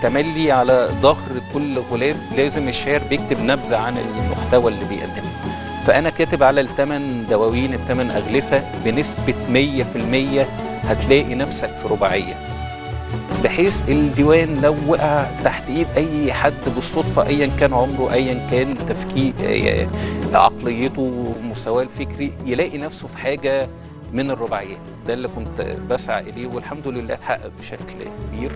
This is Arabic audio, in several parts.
تملي على ظهر كل غلاف لازم الشاعر بيكتب نبذة عن المحتوى اللي بيقدمه. فأنا كاتب على ال8 دواوين ال8 أغلفة بنسبة 100% هتلاقي نفسك في رباعية، بحيث الديوان لو وقع تحت ايد اي حد بالصدفه ايا كان عمره ايا كان تفكير عقليته مستواه الفكري يلاقي نفسه في حاجه من الرباعيات. ده اللي كنت بسعى اليه والحمد لله اتحقق بشكل كبير.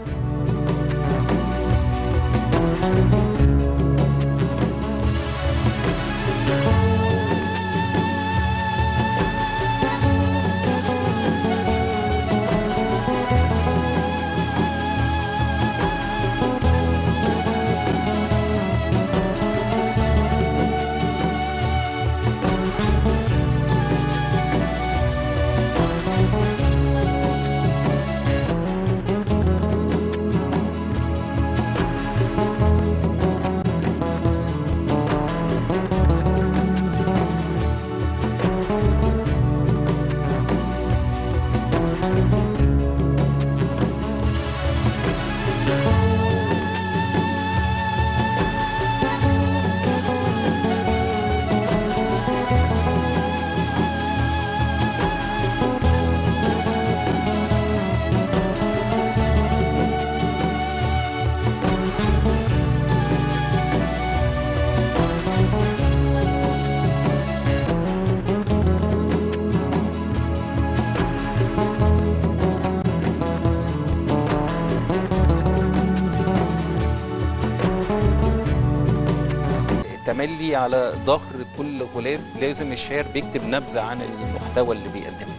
تملي على ظهر كل غلاف لازم الشاعر بيكتب نبذة عن المحتوى اللي بيقدمه.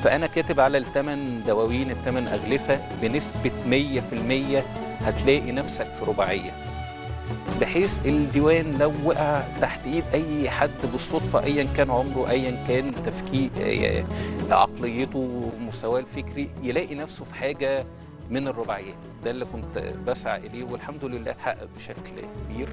فأنا كاتب على ال8 دواوين ال8 أغلفة بنسبة 100% هتلاقي نفسك في رباعية، بحيث الديوان لو وقع تحت ايد اي حد بالصدفه ايا كان عمره ايا كان تفكير عقليته مستواه الفكري يلاقي نفسه في حاجه من الرباعيات. ده اللي كنت بسعى اليه والحمد لله اتحقق بشكل كبير.